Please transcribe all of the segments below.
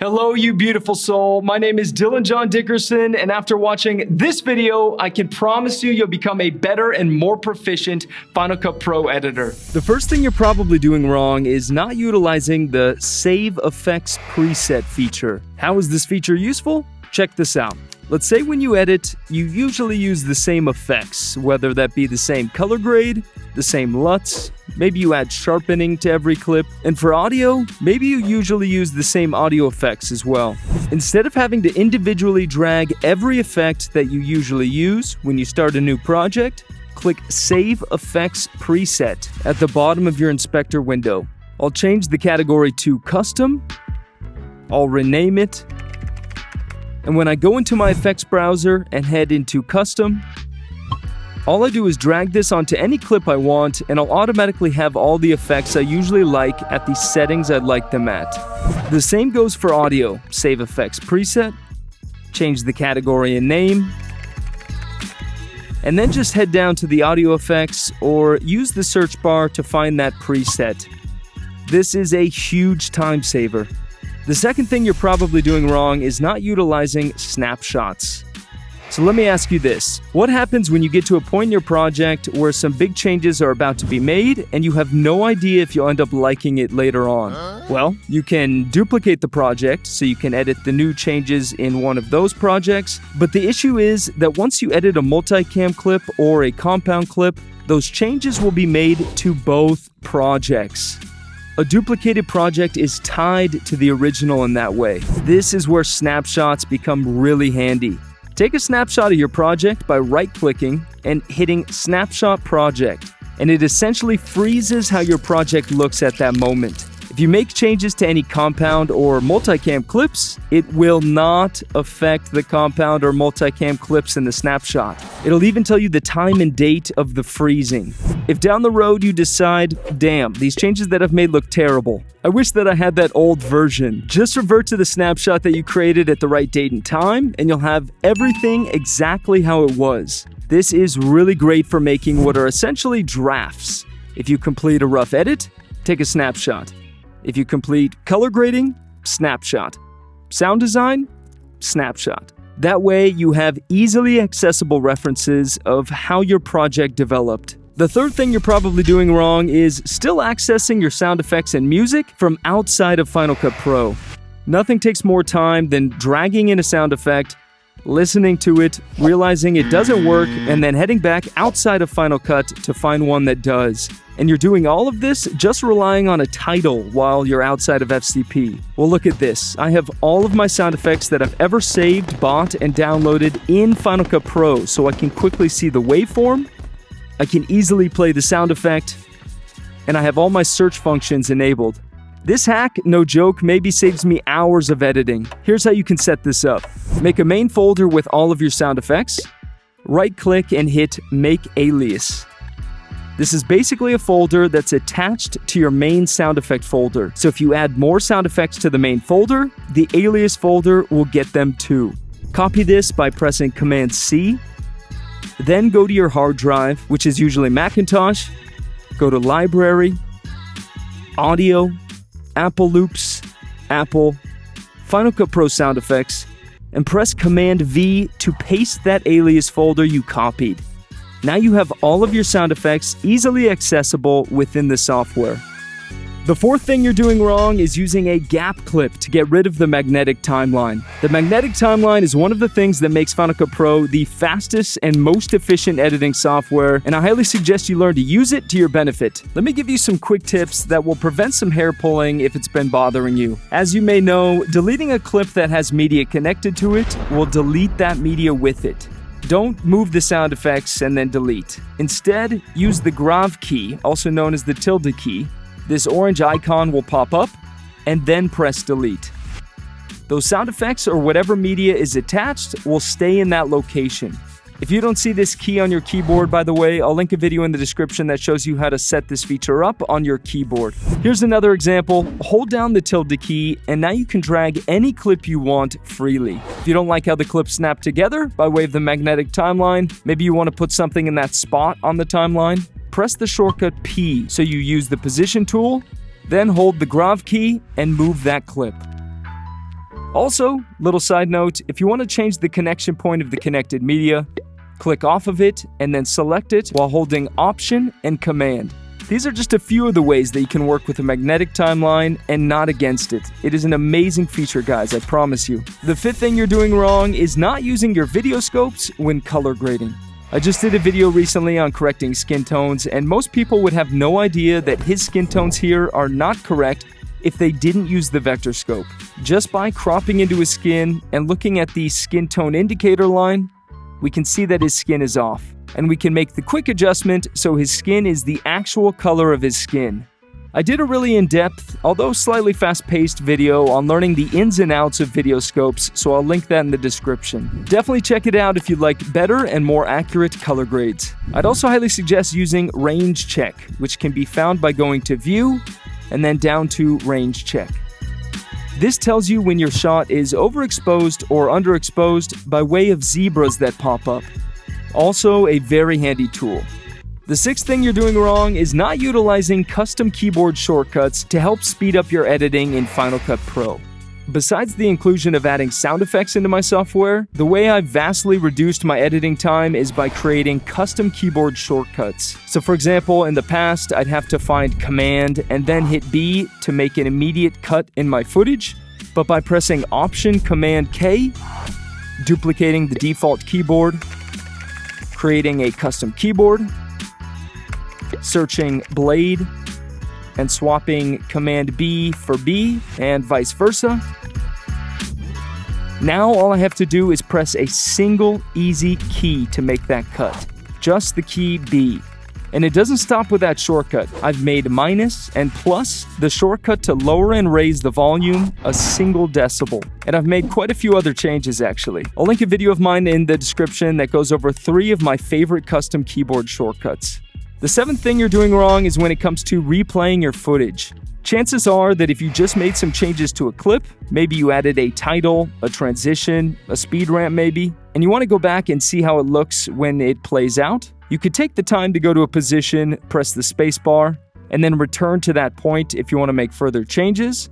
Hello, you beautiful soul. My name is Dylan John Dickerson, and after watching this video, I can promise you'll become a better and more proficient Final Cut Pro editor. The first thing you're probably doing wrong is not utilizing the Save Effects preset feature. How is this feature useful? Check this out. Let's say when you edit, you usually use the same effects, whether that be the same color grade, the same LUTs, maybe you add sharpening to every clip, and for audio, maybe you usually use the same audio effects as well. Instead of having to individually drag every effect that you usually use when you start a new project, click Save Effects Preset at the bottom of your inspector window. I'll change the category to Custom, I'll rename it, and when I go into my effects browser and head into Custom, all I do is drag this onto any clip I want, and I'll automatically have all the effects I usually like at the settings I'd like them at. The same goes for audio. Save Effects Preset, change the category and name, and then just head down to the audio effects or use the search bar to find that preset. This is a huge time saver. The second thing you're probably doing wrong is not utilizing snapshots. So let me ask you this. What happens when you get to a point in your project where some big changes are about to be made and you have no idea if you'll end up liking it later on? Well, you can duplicate the project so you can edit the new changes in one of those projects, but the issue is that once you edit a multicam clip or a compound clip, those changes will be made to both projects. A duplicated project is tied to the original in that way. This is where snapshots become really handy. Take a snapshot of your project by right-clicking and hitting Snapshot Project, and it essentially freezes how your project looks at that moment. If you make changes to any compound or multicam clips, it will not affect the compound or multicam clips in the snapshot. It'll even tell you the time and date of the freezing. If down the road you decide, damn, these changes that I've made look terrible, I wish that I had that old version, just revert to the snapshot that you created at the right date and time, and you'll have everything exactly how it was. This is really great for making what are essentially drafts. If you complete a rough edit, take a snapshot. If you complete color grading, snapshot. Sound design, snapshot. That way you have easily accessible references of how your project developed. The third thing you're probably doing wrong is still accessing your sound effects and music from outside of Final Cut Pro. Nothing takes more time than dragging in a sound effect, listening to it, realizing it doesn't work, and then heading back outside of Final Cut to find one that does. And you're doing all of this just relying on a title while you're outside of FCP. Well, look at this. I have all of my sound effects that I've ever saved, bought, and downloaded in Final Cut Pro, so I can quickly see the waveform, I can easily play the sound effect, and I have all my search functions enabled. This hack, no joke, maybe saves me hours of editing. Here's how you can set this up. Make a main folder with all of your sound effects. Right-click and hit Make Alias. This is basically a folder that's attached to your main sound effect folder. So if you add more sound effects to the main folder, the alias folder will get them too. Copy this by pressing Command-C. Then go to your hard drive, which is usually Macintosh. Go to Library, Audio, Apple Loops, Apple, Final Cut Pro Sound Effects, and press Command-V to paste that alias folder you copied. Now you have all of your sound effects easily accessible within the software. The fourth thing you're doing wrong is using a gap clip to get rid of the magnetic timeline. The magnetic timeline is one of the things that makes Final Cut Pro the fastest and most efficient editing software, and I highly suggest you learn to use it to your benefit. Let me give you some quick tips that will prevent some hair pulling if it's been bothering you. As you may know, deleting a clip that has media connected to it will delete that media with it. Don't move the sound effects and then delete. Instead, use the Grav key, also known as the tilde key. This orange icon will pop up, and then press delete. Those sound effects or whatever media is attached will stay in that location. If you don't see this key on your keyboard, by the way, I'll link a video in the description that shows you how to set this feature up on your keyboard. Here's another example. Hold down the tilde key, and now you can drag any clip you want freely. If you don't like how the clips snap together by way of the magnetic timeline, maybe you want to put something in that spot on the timeline, press the shortcut P so you use the position tool, then hold the Grav key and move that clip. Also, little side note, if you want to change the connection point of the connected media, click off of it and then select it while holding Option and Command. These are just a few of the ways that you can work with a magnetic timeline and not against it. It is an amazing feature, guys, I promise you. The fifth thing you're doing wrong is not using your video scopes when color grading. I just did a video recently on correcting skin tones, and most people would have no idea that his skin tones here are not correct if they didn't use the vector scope. Just by cropping into his skin and looking at the skin tone indicator line, we can see that his skin is off. And we can make the quick adjustment so his skin is the actual color of his skin. I did a really in-depth, although slightly fast-paced video on learning the ins and outs of video scopes, so I'll link that in the description. Definitely check it out if you'd like better and more accurate color grades. I'd also highly suggest using range check, which can be found by going to View and then down to Range Check. This tells you when your shot is overexposed or underexposed by way of zebras that pop up. Also, a very handy tool. The sixth thing you're doing wrong is not utilizing custom keyboard shortcuts to help speed up your editing in Final Cut Pro. Besides the inclusion of adding sound effects into my software, the way I've vastly reduced my editing time is by creating custom keyboard shortcuts. So for example, in the past, I'd have to find Command and then hit B to make an immediate cut in my footage, but by pressing Option Command K, duplicating the default keyboard, creating a custom keyboard, searching Blade, and swapping Command B for B, and vice versa. Now all I have to do is press a single easy key to make that cut. Just the key B. And it doesn't stop with that shortcut. I've made minus and plus the shortcut to lower and raise the volume a single decibel. And I've made quite a few other changes actually. I'll link a video of mine in the description that goes over 3 of my favorite custom keyboard shortcuts. The seventh thing you're doing wrong is when it comes to replaying your footage. Chances are that if you just made some changes to a clip, maybe you added a title, a transition, a speed ramp maybe, and you want to go back and see how it looks when it plays out, you could take the time to go to a position, press the spacebar, and then return to that point if you want to make further changes.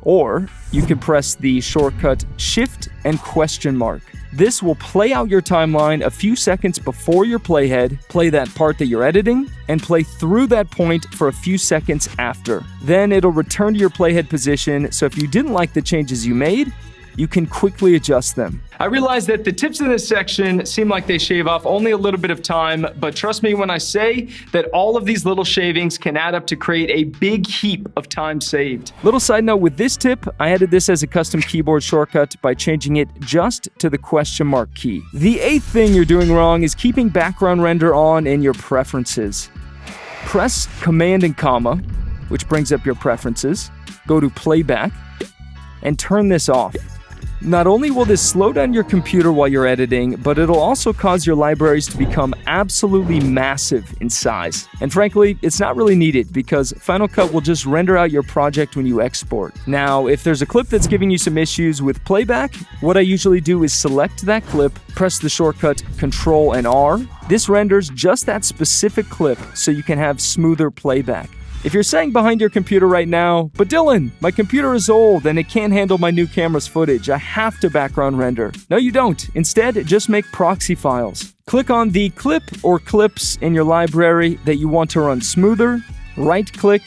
Or you can press the shortcut Shift and question mark. This will play out your timeline a few seconds before your playhead, play that part that you're editing, and play through that point for a few seconds after. Then it'll return to your playhead position, so if you didn't like the changes you made, you can quickly adjust them. I realize that the tips in this section seem like they shave off only a little bit of time, but trust me when I say that all of these little shavings can add up to create a big heap of time saved. Little side note with this tip, I added this as a custom keyboard shortcut by changing it just to the question mark key. The eighth thing you're doing wrong is keeping background render on in your preferences. Press Command and comma, which brings up your preferences, go to Playback, and turn this off. Not only will this slow down your computer while you're editing, but it'll also cause your libraries to become absolutely massive in size. And frankly, it's not really needed because Final Cut will just render out your project when you export. Now, if there's a clip that's giving you some issues with playback, what I usually do is select that clip, press the shortcut Ctrl and R. This renders just that specific clip so you can have smoother playback. If you're saying behind your computer right now, but Dylan, my computer is old and it can't handle my new camera's footage, I have to background render. No, you don't. Instead, just make proxy files. Click on the clip or clips in your library that you want to run smoother, right-click,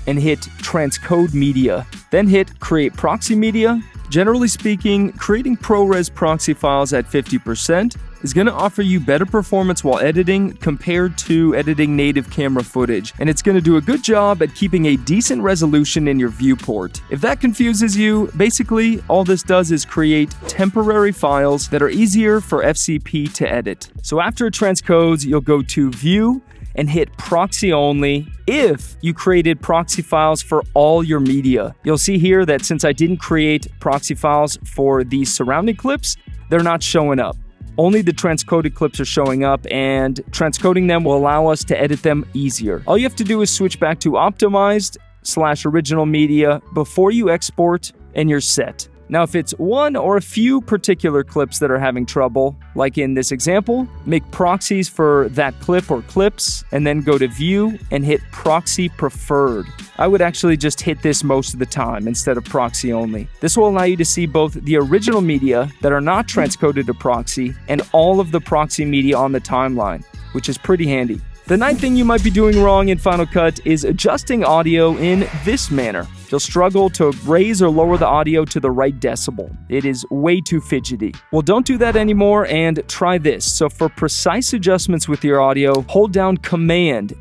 and hit Transcode Media. Then hit Create Proxy Media. Generally speaking, creating ProRes proxy files at 50% is going to offer you better performance while editing compared to editing native camera footage, and it's going to do a good job at keeping a decent resolution in your viewport. If that confuses you, basically all this does is create temporary files that are easier for FCP to edit. So after it transcodes, you'll go to View and hit Proxy Only if you created proxy files for all your media. You'll see here that since I didn't create proxy files for these surrounding clips, they're not showing up. Only the transcoded clips are showing up, and transcoding them will allow us to edit them easier. All you have to do is switch back to optimized/original media before you export, and you're set. Now, if it's one or a few particular clips that are having trouble, like in this example, make proxies for that clip or clips, and then go to View and hit Proxy Preferred. I would actually just hit this most of the time instead of proxy only. This will allow you to see both the original media that are not transcoded to proxy and all of the proxy media on the timeline, which is pretty handy. The ninth thing you might be doing wrong in Final Cut is adjusting audio in this manner. You'll struggle to raise or lower the audio to the right decibel. It is way too fidgety. Well, don't do that anymore and try this. So for precise adjustments with your audio, hold down Command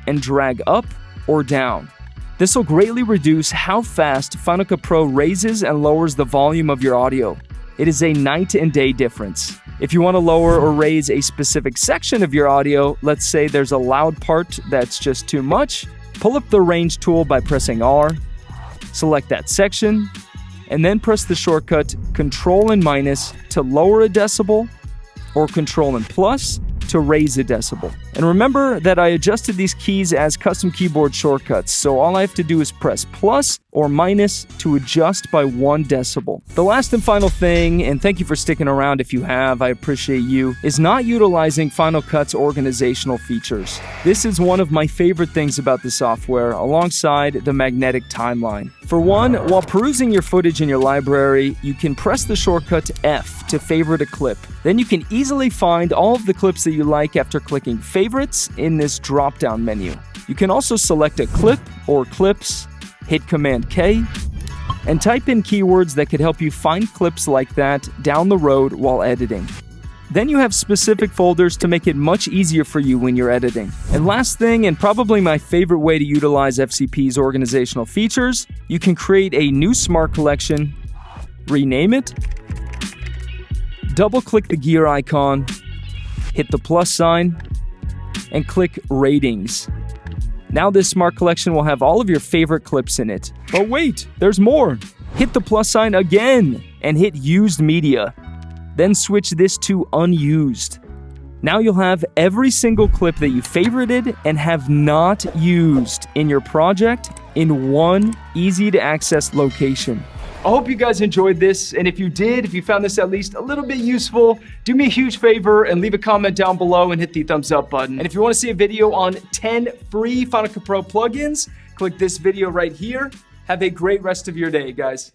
and drag up or down. This will greatly reduce how fast Final Cut Pro raises and lowers the volume of your audio. It is a night and day difference. If you want to lower or raise a specific section of your audio, let's say there's a loud part that's just too much, pull up the range tool by pressing R, select that section, and then press the shortcut Control and minus to lower a decibel, or Control and plus to raise a decibel. And remember that I adjusted these keys as custom keyboard shortcuts, so all I have to do is press plus or minus to adjust by 1 decibel. The last and final thing, and thank you for sticking around if you have, I appreciate you, is not utilizing Final Cut's organizational features. This is one of my favorite things about the software, alongside the magnetic timeline. For one, while perusing your footage in your library, you can press the shortcut F to favorite a clip. Then you can easily find all of the clips that you like after clicking Favorites in this drop-down menu. You can also select a clip or clips, hit Command K, and type in keywords that could help you find clips like that down the road while editing. Then you have specific folders to make it much easier for you when you're editing. And last thing, and probably my favorite way to utilize FCP's organizational features, you can create a new smart collection, rename it, double-click the gear icon, hit the plus sign, and click Ratings. Now this smart collection will have all of your favorite clips in it. But wait, there's more! Hit the plus sign again and hit Used Media. Then switch this to Unused. Now you'll have every single clip that you favorited and have not used in your project in one easy-to-access location. I hope you guys enjoyed this, and if you did, if you found this at least a little bit useful, do me a huge favor and leave a comment down below and hit the thumbs up button. And if you want to see a video on 10 free Final Cut Pro plugins, click this video right here. Have a great rest of your day, guys.